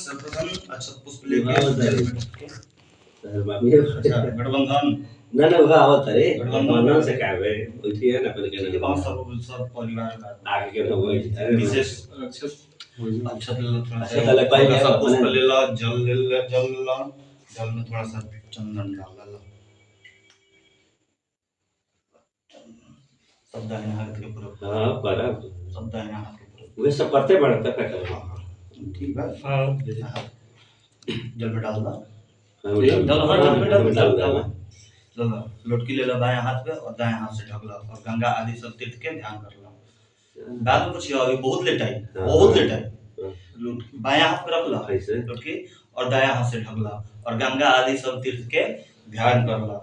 सर्वप्रथम अक्षत पुष्प लेके जल में ढक के अच्छा गठबंधन ना ना वह आवत रे गठबंधन से कावे उठी है ना अपन के ये बात सब परिवार का आगे के हो विशेष अक्षत अच्छा ले पाई सब पुष्प ले ला जल जल में थोड़ा सा चंदन डाल ला सब दाहिने हाथ के पूरा हां करा सब दाहिने हाथ के पूरा वे सब करते बढ़ता कटा ठीक है हां जल में डाल दा लुटकी ले लो बाएं हाथ पे और दाएं हाथ से ढक लो और गंगा आदि सब तीर्थ के ध्यान कर लो। बाद में कुछ अभी बहुत लेट है बाएं हाथ पे रख लो लुटकी और दाएं हाथ से ढक लो और गंगा आदि सब तीर्थ के ध्यान कर लो।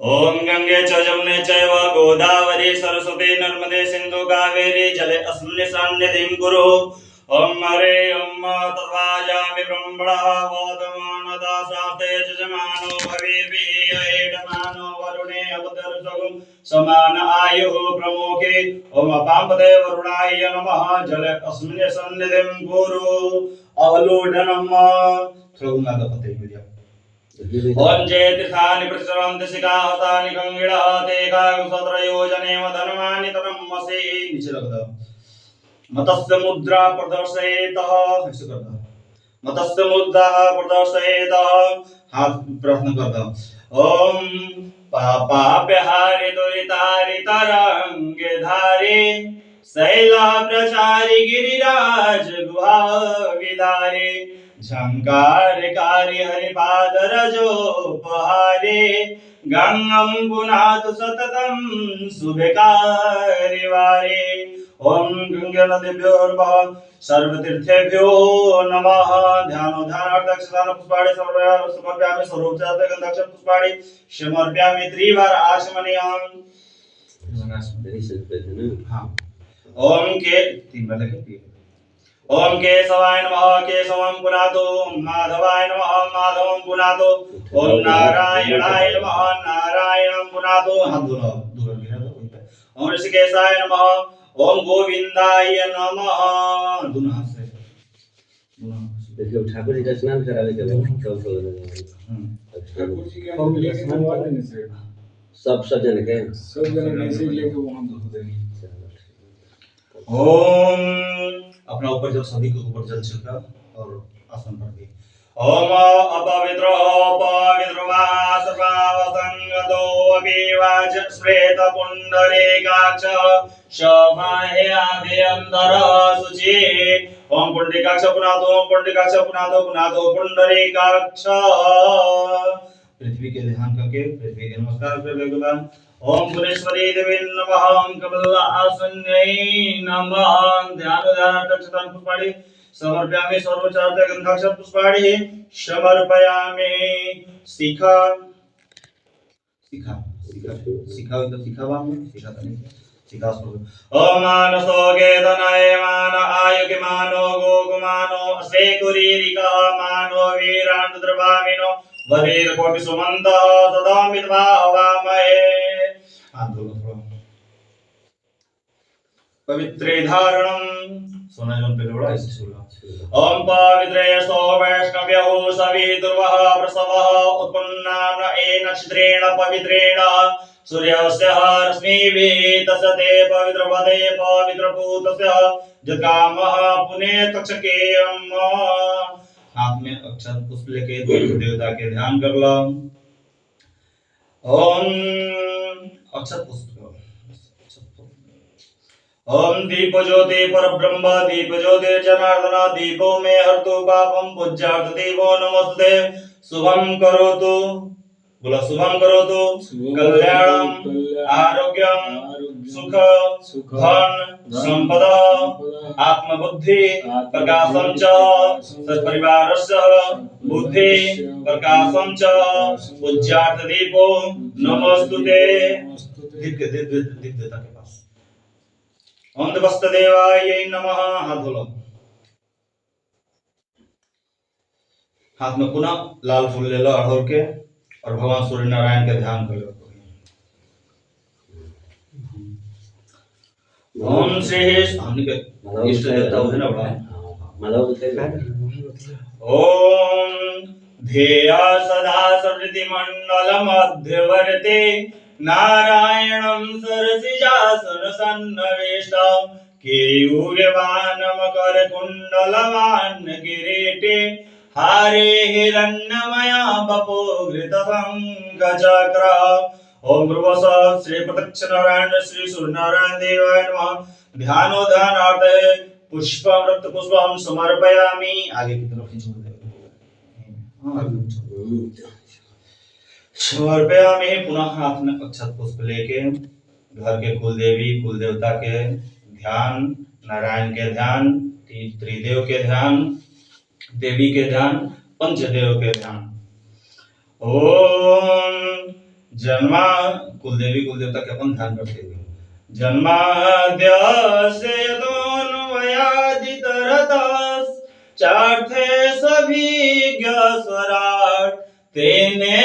ओम गंगे च जमुने चैव गोदावरी सरस्वती नर्मदे सिंधु कावेरी जले अस्मिन् सन्निधिं कुरु। ओम हरे ओम तत्वाजामि ब्रह्मणः वोदमानदासाते जजमानो भवेर्भिः एडमानो वरुणे अवदर्शगुं समान आयुः प्रमुखे। ओम अपाम्पदे वरुणाय नमः जले अस्मिन् सन्निधिं कुरु अवलोडनम् थ्रोगा दपते विद्या। ओम जय तीर्थानि प्रचरन्ति सिकाहतानि गंगिणः ते कागसत्रयोजने धनमानि तनमसि नीचे रख दो। मतस्य मुद्रा प्रदर्शयेतः ऐसे कर दो मतस्य मुद्रा प्रदर्शयेतः हाथ प्रार्थना कर दो। ओम पापापहारि दुरितारि तरंगे धारे शैला प्रचारि गिरिराज गुहा विदारे झंकारकारी हरिपाद रजोपहारे गंगं पुनातु सततं शुभकारि वारे। ओम गंगे नदीभ्यो नमः सर्वतीर्थेभ्यो नमः। ध्यानार्थक्षतान पुष्पाणि समर्पयामि सर्वोपचारार्थ गंधाक्षत पुष्पाणि समर्पयामि त्रिवार आचमनीयम्। हां ओम के तीन बार लिखे ओम केशवाय नमः केशवं पुनातु माधवाय नमः माधवं पुनातु ओम नारायणाय नमः नारायणं पुनातु हाथ धो दूर गिरा दो। ओम ऋषिकेशाय नमः ओम गोविंदाय नमः दोनों हाथ से देखिए ठाकुर जी का स्नान करावे के ठाकुर जी के हम लेके बनवा देने से सब सजन ऐसे लेके वहां धो देंगे। ओम अपना ऊपर जल सभी के ऊपर जल छिड़का और आसन पर दे। ओम अपवित्र पवित्रवा सर्वावसंगतो अभिवाच श्वेत पुंडरीकाक्ष शमायाभ्यंतर शुचि। ओम पुंडरीकाक्ष पुनातो पुंडरीकाक्ष पुनातो पुनातो पुंडरीकाक्ष। पृथ्वी के ध्यान करके पृथ्वी के नमस्कार कर भगवान। ओम पुरेश्वरी देवी नमः ओम कमलासन्यै नमः। ध्यानार्थक्षतान पुष्पाणि समर्पयामि सर्वोपचारार्थ गंधाक्षत पुष्पाणि समर्पयामि। शिखा शिखा शिखा शिखा तो शिखावा में शिखा तने शिखा स्व ओम मानसो गेदनाय मान आयुके मानो गोगमानो असेकुरीरिका मानो वीरांत द्रवामिनो वधीर कोटि सुमंत सदा मित्वा हवामहे। पवित्रे धारणं सोना जन पे जोड़ा इसे सोला। ओम पवित्रे सो वैष्णव्यो सवितुर्वः प्रसवः उत्पन्नान ए नक्षत्रेण पवित्रेण सूर्यस्य रश्मिभिः तस्य पवित्रपदे पवित्रभूतस्य जकामः पुने तक्षकेयम्। हाथ में अक्षत पुष्प लेके देवता के ध्यान कर लो। ओम अक्षत पुष्प ओम दीप ज्योति परब्रह्म दीप ज्योति जनार्दन दीपो मे हर्तु पापम पूज्यार्थ दीपो नमस्ते शुभम करोतु बोला शुभम करोतु कल्याणम आरोग्यम सुख धन संपदा आत्मबुद्धि प्रकाशम च सत्परिवारस्य बुद्धि प्रकाशम च पूज्यार्थ दीपो नमस्तुते। दीप देवता के पास ओम वस्तदेवाय नमः। हाथ धो लो। हाथ में पुनः लाल फूल ले लो अड़हुल के और भगवान सूर्य नारायण के ध्यान कर लो। ओम श्री हमने के इष्ट देवता होते ना बड़ा माधव ओम ध्येया सदा सकृतिमण्डलमध्यवर्ते नारायणं सरसिजासन सन्नवेष्टं केयूर्यवानमकरकुण्डलवान् किरीटे हारे हिरण्यमया बपो घृतशङ्खचक्र ओम भ्रुवः श्री प्रत्यक्ष नारायण श्री सूर्यनारायण देवाय नमः ध्यानोध्यानार्थे पुष्पमृत पुष्पम समर्पयामि आगे की तरफ ही छोड़ दे समर्पयामि पुनः हाथ में अक्षत पुष्प लेके घर के कुल देवी कुल देवता के ध्यान नारायण के ध्यान त्रिदेव के ध्यान देवी के ध्यान पंचदेव के ध्यान ओम जन्मा कुल देवी कुल देवता के अपन ध्यान करते हुए जन्माद्यस्य यतोऽन्वयादितरतः चार्थे सभिज्ञ स्वराट् तेने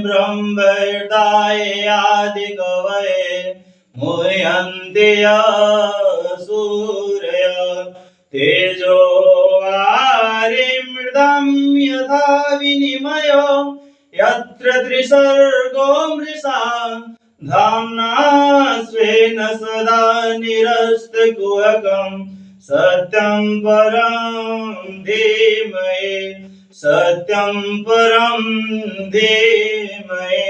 ब्रह्मवेदाय आदिकवये मुह्यन्ति सूरयः तेजो वारिमृदं यथा विनिमयो यत्र त्रिसर्गो मृषा धाम्ना स्वेन सदा निरस्तकुहकं सत्यं परं धीमहि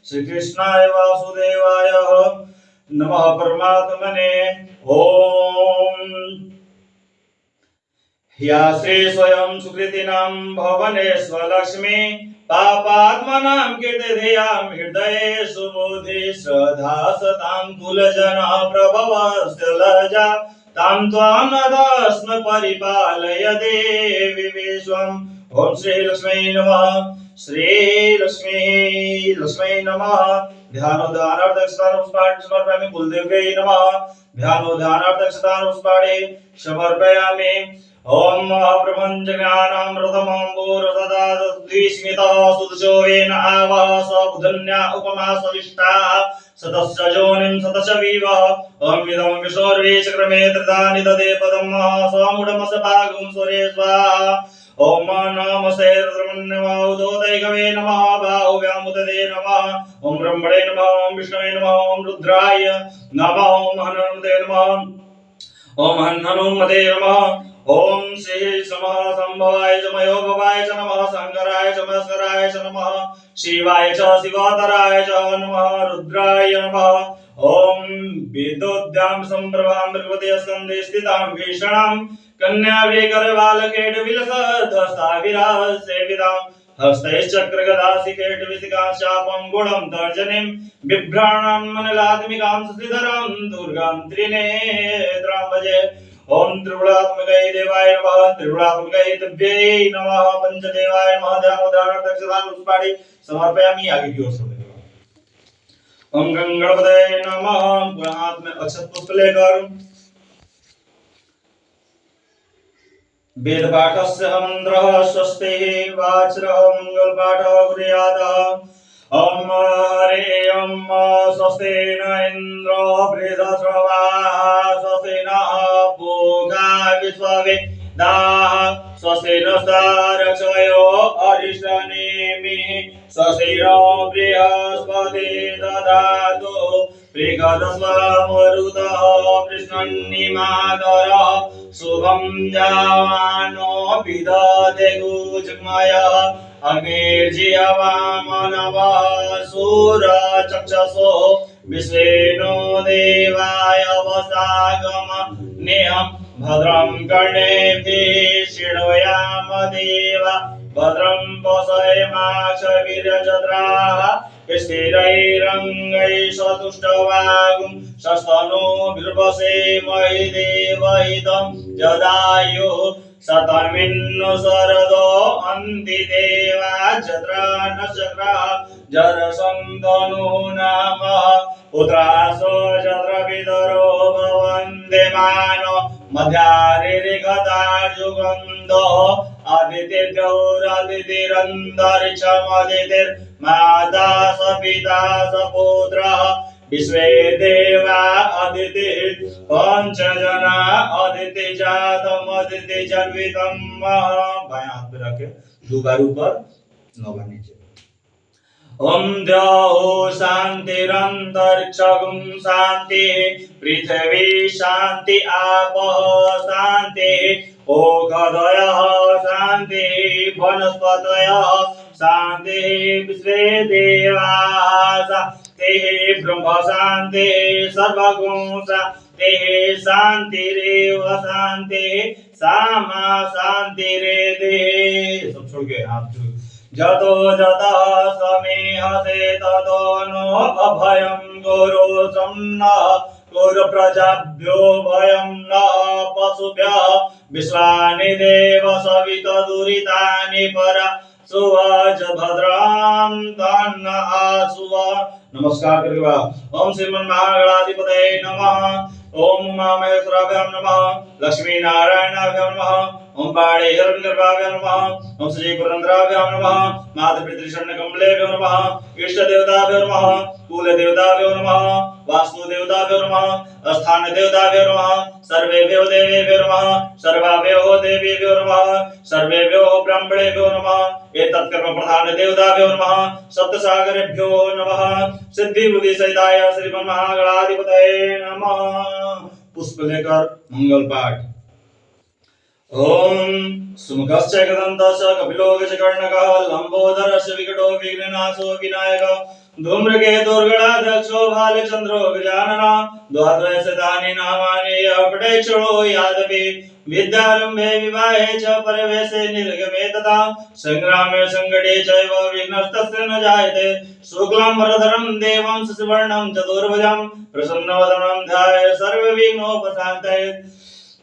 श्री कृष्णाय वासुदेवाय नमः परमात्मने ओम या श्री स्वयं सुकृतिनां भवने स्वलक्ष्मी पापात्मनां कीर्तिधियां हृदये सुबुद्धि श्रद्धा सतां कुलजना प्रभवस्य लज्जा तां त्वां नदास्म परिपालय देवि विश्वम् ओम श्री लक्ष्मी नमः श्री लक्ष्मी नमः ध्यानोध्यानार्थं समर्पयामि कुलदेव्यै नमः ध्यानोध्यानार्थं समर्पयामि ओम महाप्रपञ्चज्ञानामृतमम्बोरसदा द्विस्मितः सुदशोवेन आवः सबुधन्या उपमा सविष्टा सतश्च जोनिं सतश्च विवः ओम विदं विशोर्वे चक्रमे त्रिदानि ददे पदं महासमुडमस भागं स्वरे स्वाहा ओम नमस्ते रुद्रमन्यमाउदोदैकवे नमः बाहुव्यामुदते नमः ओम ब्रह्मणे नमः ओम विष्णवे नमः ओम रुद्राय नमः ओम हनुमते नमः ओम हनुमते नमः ओम श्री समसंभवाय च मयोभवाय च नमः शंकराय च मस्कराय च नमः शिवाय च शिवतराय च नमः रुद्राय नमः ओम विद्योद्यां संप्रभां भगवते स्कंदे स्थितां भीषणां कन्याभिकरवालकेट विलसदस्ताभिराज सेवितां हस्तैश्चक्रगदासिकेट विसिकां शापं गुणं तर्जनीं बिभ्राणां मनलात्मिकां सुधीधरां दुर्गां त्रिनेत्रां भजे ओम त्रिगुणात्मकै देवाय नमः त्रिगुणात्मकै दिव्यै नमः पंचदेवाय नमः ध्यानोध्यानार्थं पुष्पाणि समर्पयामि आगे की ओर से ओम गणपतये नमः पुनः हाथ में अक्षत पुष्प लेकर वेद पाठस्य मंत्रः स्वस्ति वाचरः मंगल पाठः कुर्यात् ओम हरे ओम स्वस्ति न इंद्रो बृहस्पतिः स्वस्ति नः पूषा विश्ववेदाः स्वस्ति नस्तारक्षयो अरिष्टनेमिः स्वस्ति नो बृहस्पतिः ददातु बृहस्पतिर्मरुतः कृष्णन्निमातरः शुभं जावानो विदधे गुजमयः अग्निर्जिह्वामनवः सूरचक्षुषो विश्वेनो देवाय वसागमनेहं भद्रं कर्णेभिः शृणुयाम देवा भद्रं पश्येमाक्षभिर्यजत्राः स्थिरैरङ्गैः सतुष्टवागुं सस्तनूभिर्वसेमहि देवहितं जदायुः सतमिन्नु शरदो अन्ति देवा जत्रा नक्षत्रा जरसन्तनु नामः पुत्रासो जत्र पितरो भवन्ति मानो मध्यारिगतार्जुगन्धो अदितिर्गौरदितिरन्तरिक्षमदितिर्माता स पिता स पुत्रः विश्वे देवा अदिति पंच जना अदिति जातम अदिति जन्वितम। बायां हाथ पे रखे, दो बार ऊपर, 9 बार नीचे। ओम द्यौः शान्तिरन्तरिक्षं शान्तिः पृथिवी शान्ति आपः शान्तिः ओषधयः शान्तिः वनस्पतयः शान्तिः विश्वे देवाः शान्तिः ब्रह्म शान्तिः सर्वगुण शान्तिः शान्तिरेव शान्तिः सामा शान्तिरेधि। सब छोड़ के हाथ जतो जतः समीहते ततो नो अभयं गुरु सम्नः गुरु प्रजाभ्यो भयं न पशुभ्यः विश्वानि देव सविता दुरितानि परा सुवाच भद्रां तन्न आसुव। नमस्कार करके ओम श्रीमन महागणाधिपतये नमः। ओम उमामहेश्वराभ्यां नमः। लक्ष्मी नारायणाभ्यां नमः। ओम पाणे हिरण्यगर्भाभ्यां नमः। ओम श्री पुरंदराभ्यां नमः। मातृपितृषण्यकमलेभ्यो नमः। इष्ट देवताभ्यो नमः। कुल देवताभ्यो नमः। वास्तु देवताभ्यो नमः। स्थान देवताभ्यो नमः। सर्वेभ्यो देवेभ्यो नमः। सर्वाभ्यो देवेभ्यो नमः। सर्वेभ्यो ब्राह्मणेभ्यो नमः। एतत् कर्म प्रधान देवताभ्यो नमः। सप्तसागरेभ्यो नमः। सिद्धि बुद्धि सहिताय श्रीमन महागणाधिपतये नमः। पुष्प लेकर मंगल पाठ। ओम सुमुखस्य गदन्तस्य कपिलो गजकर्णकः लंबोदरस्य विकटो विघ्ननाशो विनायकः धूम्रकेतुर्गणाध्यक्षो भालचन्द्रो गजाननः द्वादशतानि नामानि यः पठेच्छो यादवे विद्यारम्भे विवाहे च परिवेशे निर्गमे तथा संग्रामे संकटे चैव विघ्नस्तस्य न जायते शुक्लं वरदरं देवं शशिवर्णं चतुर्भुजं प्रसन्नवदनं ध्यायेत् सर्वविघ्नोपशान्तये।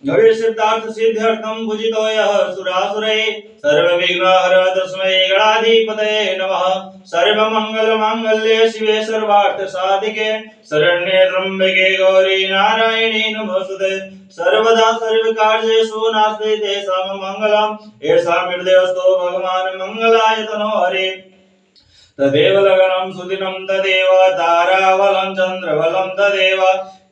नवे सिद्धार्थ सिद्ध्यर्थं पूजितो यः सुरासुरैः सर्वविघ्नहर तस्मै गणाधिपतये नमः। सर्वमङ्गलमाङ्गल्ये शिवे सर्वार्थसाधिके शरण्ये त्र्यम्बके गौरी नारायणी नमोस्तुते। सर्वदा सर्वकार्येषु नास्ति तेषां मङ्गलम् येषां हृदयस्थो भगवान् मङ्गलाय तनो हरे। तदेव लग्नं सुदिनं तदेव ताराबलं चन्द्रबलं तदेव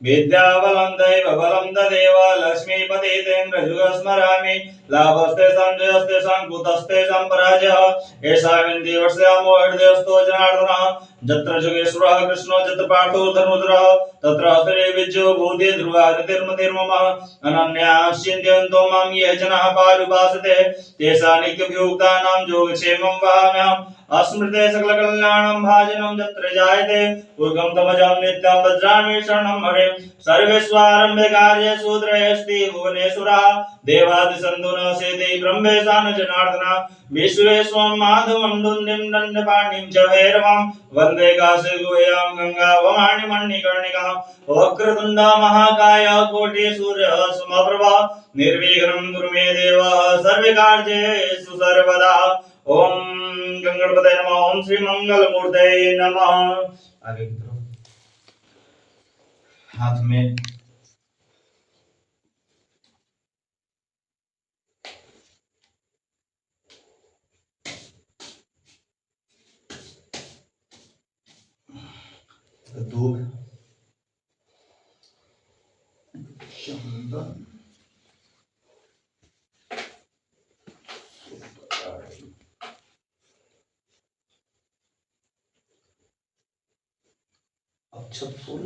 विद्याबलं दैवबलं तदेव लक्ष्मीपतितेन्द्रयुगं स्मरामि। लाभस्तेषां जयस्तेषां कुतस्तेषां पराजयः येषां विन्ध्यवर्षयामो हृदयस्थो जनार्दनः। यत्र जुगेश्वरः कृष्णो यत्र पार्थो धर्मधरः तत्र हस्ते विजयो भूते ध्रुवादितिर्मतिर्ममः। अनन्याश्चिन्तयन्तो मां ये जनाः पारुपासते तेषां नित्यभियुक्तानां योगक्षेमं वहाम्यहम्। अस्मृते सकलकल्याणं भाजनं यत्र जायते पूर्वं तमजं नित्यं वज्रामि शरणं हरे। सर्वेष्वारम्भे कार्येषु त्रयस्ति भुवनेश्वरः देवादिसन्तो न सेति ब्रह्मेशा न जनार्दनः। विश्वेश्वं माधवं दुन्दिं दण्डपाणिं च भैरवं वन्दे काशीगुह्यं गङ्गाभवानीं मणिकर्णिकां। वक्रतुण्ड महाकाय कोटिसूर्यः समप्रभा निर्विघ्नं कुरु मे देव सर्वकार्येषु सर्वदा। ओम गंगणपतये नमः। ओम श्री मंगलमूर्तये नमः। आगे की तरफ हाथ में दूध चंदन अक्षत फूल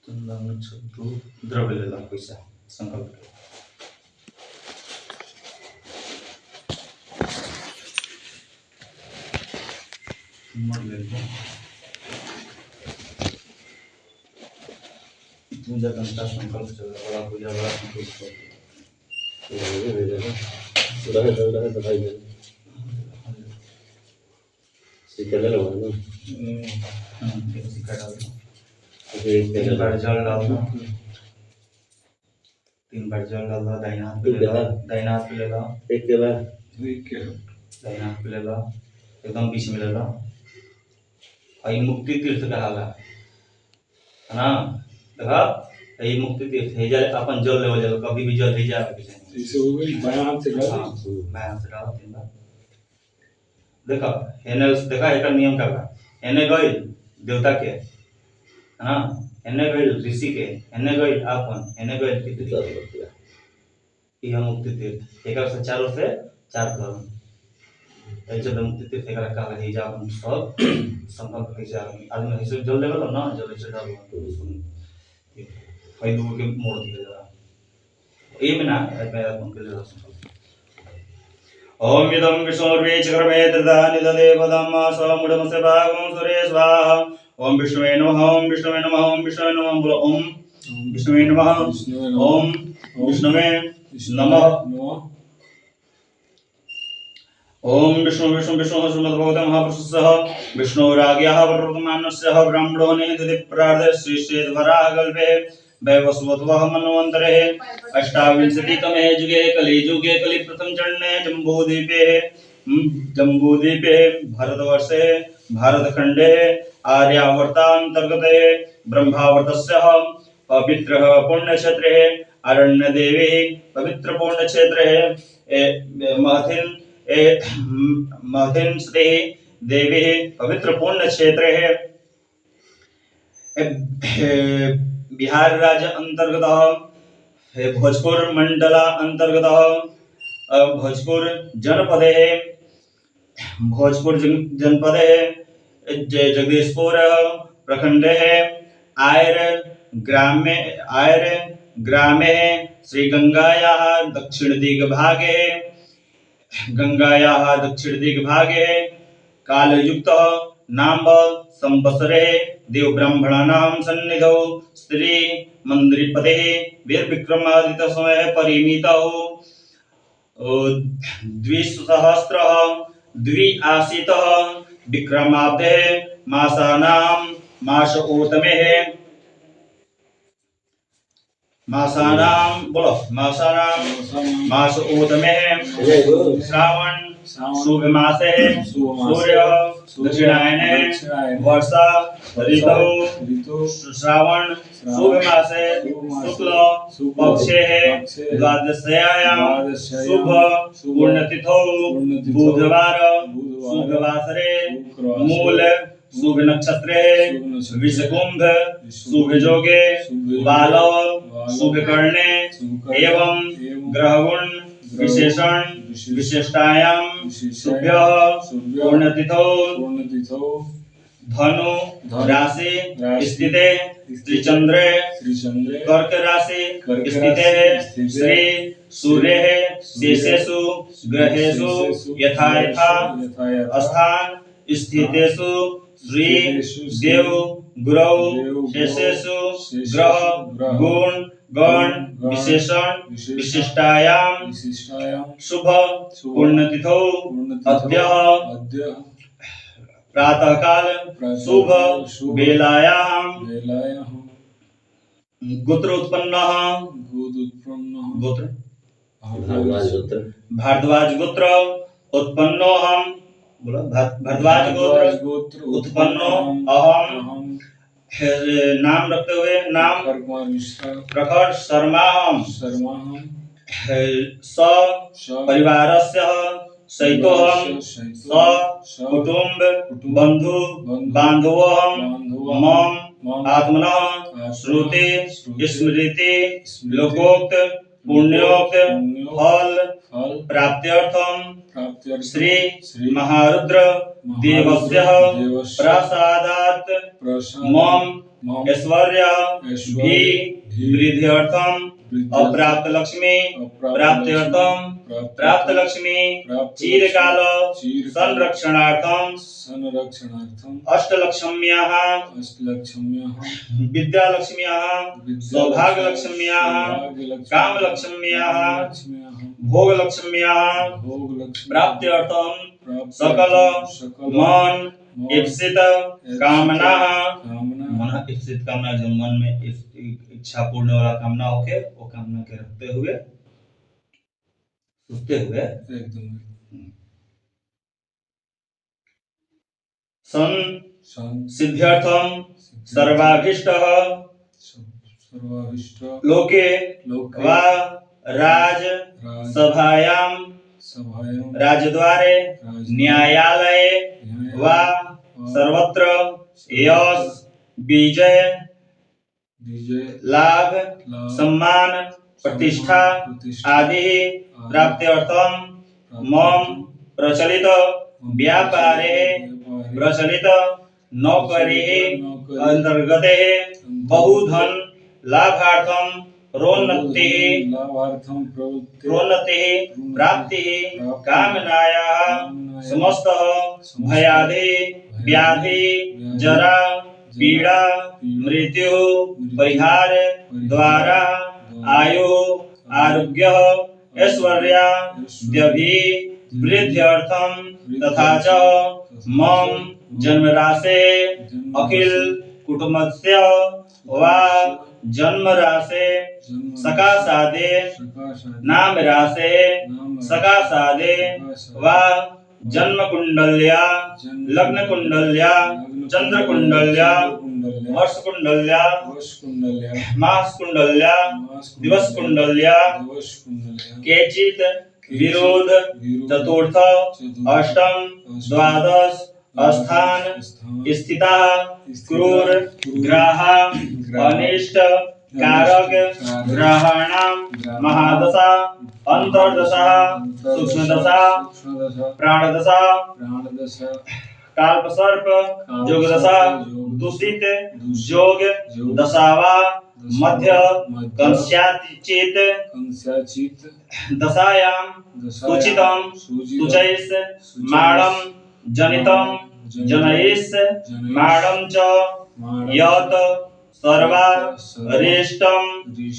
चंदन अक्षत दूध द्रव्य लेला पैसा संकल्प मर ले पूजा करता संकल्प चल बड़ा पूजा बड़ा संकल्प उड़ा दवाई में सिकल लगा ना सिक्का डाल एक तीन बार जल डाल दो। 3 बार जल डाल दो। दाहिना हाथ पे ले लो। दाहिना हाथ पे ले लो। एक के बाद दाहिना हाथ पे ले लो। एकदम बीच में ले लो। और ये मुक्ति तीर्थ कहाला है ना। देखा ये मुक्ति तीर्थ है। जल अपन जल लेवल जल कभी भी जल ले जाए किसी इसे हो गई बायां हाथ से हाँ बायां हाथ से डालो 3 बार देखो हेने देखा एक नियम का बा हेने गई देवता के हां हेने गई ऋषि के हेने गई आपन हेने गई पितृ ई हम मुक्ति तीर्थ एक से चारों से चार करोड़ ऐसे मुक्ति तीर्थ एक का है जा अपन सब संकल्प है जा आदमी ऐसे जल लेवल ना जल ऐसे डाल फायदो के मोड़ दिया जा ये में ना पे अपन के लिए संकल्प ओम इदं विष्णुर्वे चक्रमे ददानि तदेवदम् स्वमुडमस्य भागं सुरे स्वाहा ओम विष्णुवे नमः ओम विष्णुवे नमः ओम विष्णुवे नमः बोलो ओम विष्णुवे नमः ओम विष्णुवे नमः ओम विष्णु विष्णु विष्णु श्रीमद्भगवते महापुरुषः विष्णुराज्ञः वर्तमानस्य ब्राह्मणो निधि प्रार्थ श्री श्रीधरागल्पे वैवस्वतः मन्वन्तरे अष्टाविंशतितमे युगे कलियुगे कलि प्रथम चरणे जम्बूद्वीपे भारतवर्षे भारतखण्डे आर्यावर्तान्तर्गते ब्रह्मावर्तस्य पवित्रः पुण्यक्षेत्रे अरण्यदेवी पवित्र पुण्यक्षेत्रे महथिन श्री देवी पवित्र पुण्यक्षेत्रे बिहार राज्य अंतर्गत भोजपुर मंडल अंतर्गत भोजपुर जनपदे जगदीशपुर प्रखंडे आयर ग्रामे श्री गंगायाः दक्षिण दिग्भागे कालयुक्त नाम संवत्सरे देव ब्राह्मणानां सन्निधौ स्त्री मंदिरपते वीर विक्रमादित्य समय परिमितौ द्विआशीतः विक्रमाब्दे मासानां मास ओतमे श्रावण शुभ मासे सूर्य दक्षिणायने वर्षा ऋतु श्रावण शुभ मासे शुक्ल पक्षे द्वादश्यायां शुभ पुण्यतिथौ बुधवार शुभवासरे मूल शुभ नक्षत्रे विषकुंभ शुभ योगे बालो शुभ कर्णे एवं ग्रहगुण विशेषण विशिष्टायां शुभ्यः पूर्णतिथौ धनु राशि स्थिते त्रिचंद्रे कर्क राशि स्थिते श्री सूर्ये शेषेषु ग्रहेषु यथा स्थान स्थितेषु श्री देव गुरौ शेषेषु ग्रह गुण गण विशेषण विशिष्टायां शुभ पुण्यतिथौ अद्य प्रातःकाल शुभ बेलायां गोत्र उत्पन्नः भारद्वाज गोत्र उत्पन्नोऽहं बोला भारद्वाज गोत्र उत्पन्नो अहम नाम रखते हुए नाम प्रखर शर्मा स परिवारस्य सहितोऽहं कुटुंब बंधु बांधवोऽहं मम आत्मनः श्रुति स्मृति लोकोक्त पुण्योक्त फल प्राप्त्यर्थं श्री महारुद्र देवस्य प्रसादात् मम ऐश्वर्य भी वृद्ध्यर्थं अप्राप्त लक्ष्मी प्राप्त्यर्थं प्राप्त लक्ष्मी चिरकाल संरक्षणार्थं अष्टलक्ष्म्याः विद्यालक्ष्म्याः सौभाग्यलक्ष्म्याः कामलक्ष्म्याः भोगलक्ष्म्याः प्राप्त्यर्थं सकल मन इप्सित कामना इप्सित कामना जो मन में इच्छा पूर्ण वाला कामना होके वो कामना के रखते हुए सन सिद्ध्यर्थम सर्वाभीष्टः लोके वा राज सभायां सभायां राजद्वारे न्यायालये वा सर्वत्र यश विजय लाभ सम्मान प्रतिष्ठा आदि प्राप्त्यर्थं मम प्रचलित व्यापारे प्रचलित नौकरी अंतर्गते बहुधन लाभार्थं प्रोन्नति प्राप्ति कामनायाः समस्त भयादि व्याधि जरा पीड़ा मृत्यु परिहार द्वारा आयु आरोग्य ऐश्वर्याद्यभिवृद्ध्यर्थं तथा च मम जन्मराशे अखिल कुटुम्बस्य वा जन्मराशे सकाशादे नामराशे सकाशादे वा जन्मकुंडल्या लग्नकुंडल्या चंद्रकुंडल्या वर्षकुंडल्या मासकुंडल्या दिवसकुंडल्या केचित विरोध चतुर्थ अष्टम द्वादश स्थान स्थिता क्रूर ग्रह अनिष्ट कारक ग्रहाणां महादशा अंतर्दशा सूक्ष्मदशा प्राणदशा काल्पसर्प योगदशा दूषित योग दशावा मध्य कंस्याचित दशायां सूचितं सूचयिष माणं जनितं जनयिष माणं च यत् सर्वा रेष्टं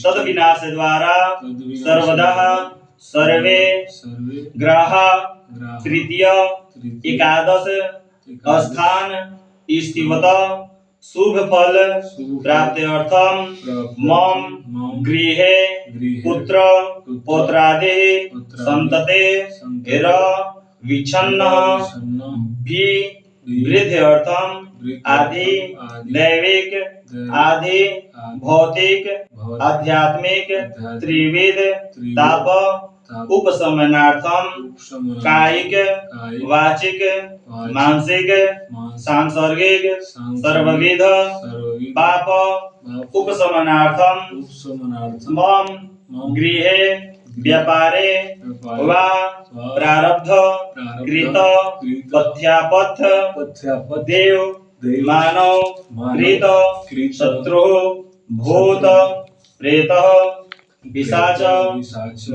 तद्विनाश द्वारा सर्वदा सर्वे ग्रहा तृतीय एकादश स्थान स्थिवत शुभ फल प्राप्त्यर्थं मम गृहे पुत्र पौत्रादि संतते विच्छन्नः वृद्ध्यर्थं आदि दैविक आदि भौतिक आध्यात्मिक त्रिविध ताप उपशमनार्थं कायिक वाचिक मानसिक सांसर्गिक सर्वविध पाप उपशमनार्थं मम गृहे व्यापारे वा प्रारब्ध कृत पथ्यापथ देव मानव कृत शत्रु भूत प्रेत पिशाच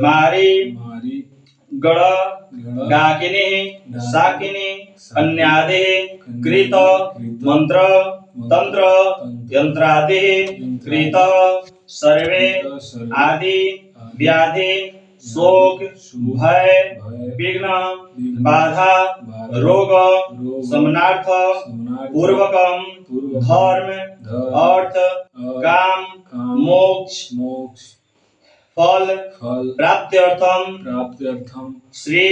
मारी गण गाकिनी शाकिनी अन्यादि कृत मंत्र तंत्र यंत्रादि कृत सर्वे आदि व्याधि शोक भय विघ्न बाधा रोग समनार्थ पूर्वकम धर्म अर्थ काम मोक्ष फल प्राप्त्यर्थम श्री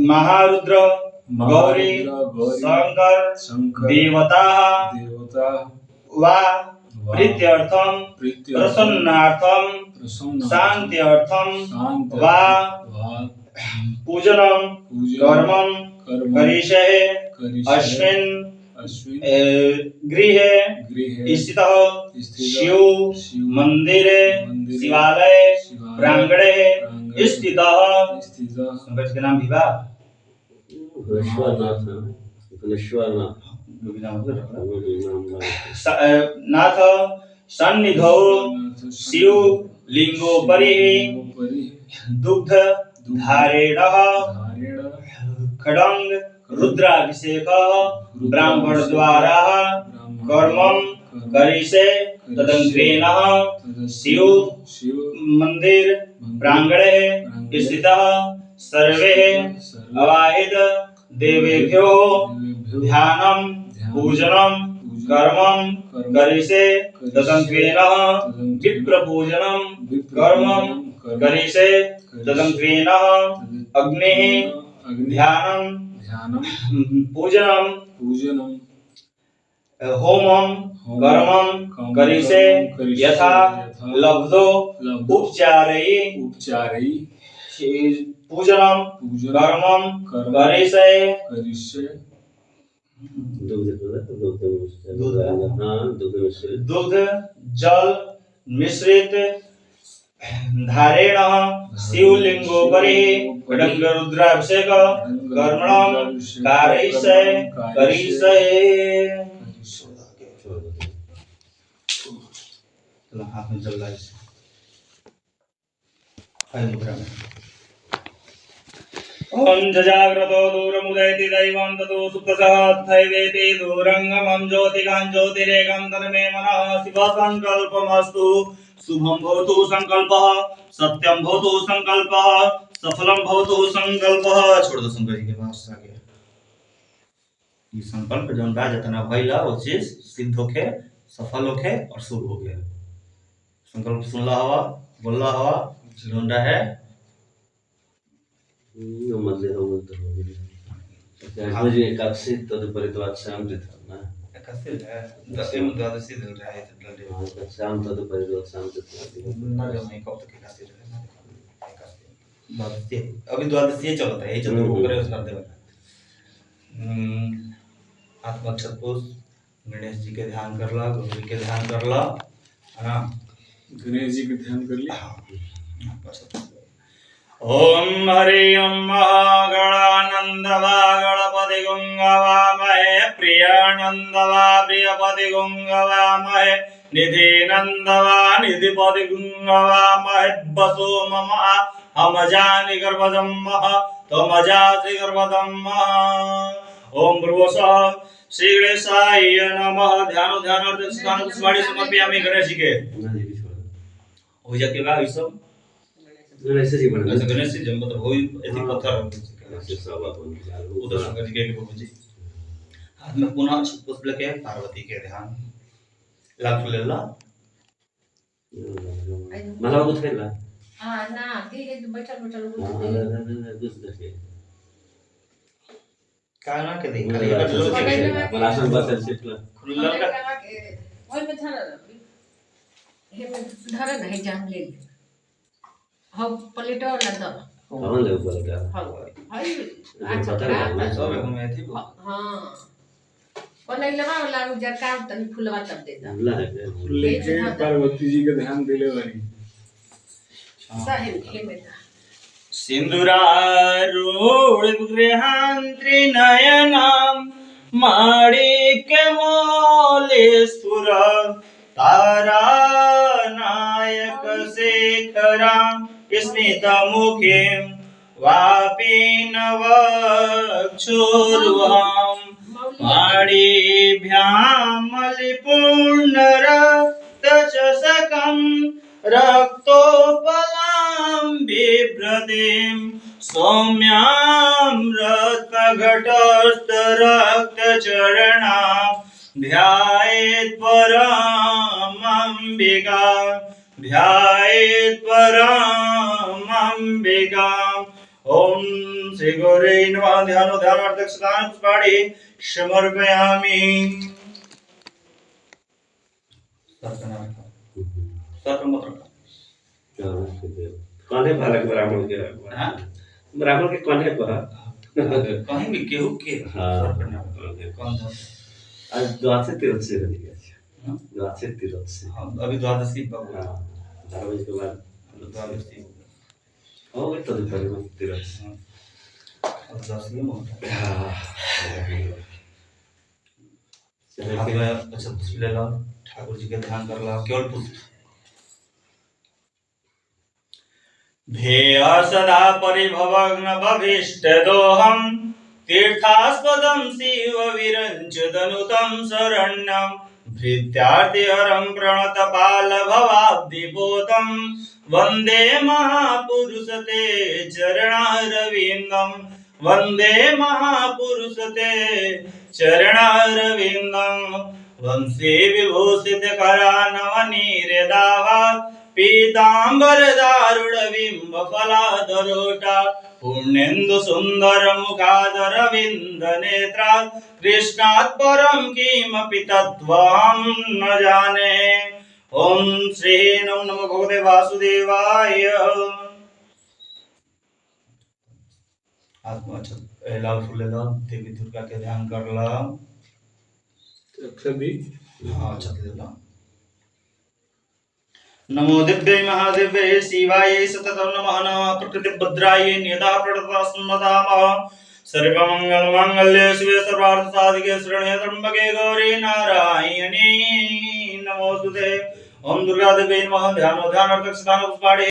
महारुद्र गौरी शंकर देवता वा प्रीत्यर्थम प्रसन्नार्थम शांत्यर्थम वा पूजनम कर्मं करिष्ये अस्मिन् गृहे स्थितः शिव मंदिरे शिवालय प्रांगणे स्थितः के नाम विवाह नाथ सन्निधौ शिव लिंगोपरि दुग्ध धारेणः खड्ग रुद्राभिषेक ब्राह्मण द्वारा कर्मं करिष्ये तदंग्रेण शिव मंदिर प्रांगणे स्थितः सर्वे अवाहित देवेभ्यो ध्यानं पूजनं कर्मं करिष्ये तदंग्रेण विप्रपूजनं कर्मं करिष्ये तदंग्रेण अग्निः ध्यानं पूजनं होमं कर्मं करिष्ये यथा लब्धो उपचारै पूजनम कर्मम करिष्ये करिष्ये दुग्ध जल मिश्रित धारेण शिवलिंगोपरि खड्ग रुद्राभिषेक कर्मणम कारयिष्ये चलो हाथ में जल लाइए ओम जजाग्रतो दूरमुदयति दैवं ततो सुप्रसादथैवेति दूरंगमं ज्योतिकां ज्योतिरेकं तन्मे मनः शिवसंकल्पमस्तु शुभं भवतु संकल्पः सत्यं भवतु संकल्पः सफलं भवतु संकल्पः। छोड़ दो शंकर जी के पास आगे ये संकल्प जौन बा जतना भइला वो चीज सिद्ध होके सफल होके और शुभ होके संकल्प सुनला हवा बोलला हवा जोंडा है मुझे एकादशी तदुपरि शाम ना एकादशी है दशमी में द्वादशी दिन रहा है शाम तदुपरि शाम ना जो नहीं कब तक एकादशी रहे ना एकादशी द्वादशी अभी द्वादशी चलता है ये चलते वो करे उसका देव आत्मक्षत पुरुष गणेश जी के ध्यान करला गुरु जी के ध्यान करला है ना गणेश जी के ध्यान कर लिया ओम हरि ओम महागणानंदवा गणपति गुंगवामहे प्रियानंदवा प्रियपति गुंगवामहे निधिनंदवा निधिपति गुंगवामहे बसो मम हम जानि गर्भदम तम जाति गर्भदम ओम भ्रुवसः श्री गणेशाय नमः ध्यान स्थान पुष्पाणि समर्पयामि गणेश जी के हो जाके बा सब गणेश जी बना अच्छा गणेश जी मतलब हो ऐसी पत्थर उधर शंकर जी के प्रभु जी हाथ में पुनः पुष्प लेके पार्वती के ध्यान लाख लेला मला उठेला हां ना ते बैठल बैठल काना के देख मला असं बसेल शिकला खुल्ला का ओय में धर हे में धर नहीं जान ले हम प्लेट वाला दो कौन ले ऊपर का हां हाय अच्छा सब में थी हां कोने लगा वाला उजर का तनी फुलवा तब देता ला लेके पार्वती जी के ध्यान दिले वाली साहेब हे में सिंदूरारूढ़ गृहांत्रिनयनां माणिक्यमौलिस्फुर तारानायक शेखरां स्मितमुखीं वापीनवक्षोरुहां माणिभ्यां मलिपूर्णरक्तचषकं रक्तोपलां बिभ्रतीं सौम्यां रत्नघटस्थरक्तचरणां ध्यायेत् परमम्बिकां ओम श्री गौरे नमः ध्यानार्थक स्थान पुष्पाणि समर्पयामि कौने बालक ब्राह्मण के हां ब्राह्मण के कौने पर कहीं भी केहू के हाँ। कौन था आज द्वादशी तीर्थ से बनी गया द्वादशी तीर्थ से हाँ अभी द्वादशी बाबू हाँ 12 बजे के बाद द्वादशी हो गई तो दोपहर में तीर्थ द्वादशी में होता है हाँ हाथ में अच्छा पुष्प ले लो ठाकुर जी के ध्यान कर लो केवल पुष्प ध्येय सदा परिभवग्न भविष्ट दोहम तीर्थास्पदं शिव विरञ्चदनुतं शरण्यं भृत्यार्तिहरं प्रणतपाल भवाब्धिपोतं वन्दे महापुरुषते चरणारविन्दं वन्दे महापुरुषते चरणारविन्दं वंशे विभूषितकरानवनीर्दावा पीताम्बरदारुणबिम्बफलाधरोटा पुण्येन्दु सुन्दर मुखादरविन्द नेत्रा कृष्णात् परं किमपि तत्त्वं न जाने ओम श्री नमो भगवते वासुदेवाय हाथ में अच्छा हिलाओ फुलेलो देवी दुर्गा के ध्यान करलो। अक्षर दी हाँ अच्छा देलो। नमो दिव्यै महादेव्यै शिवाय सततं नमः नमः प्रकृतिभद्राय नियता प्रदत्तस्मदामः सर्वमङ्गलमाङ्गल्ये शिवे सर्वार्थसाधिके शरण्ये त्र्यम्बके गौरी नारायणी नमोस्तुते। ओम दुर्गा देवी नमः। ध्यानो ध्यानार्थक स्थान पुष्पाणि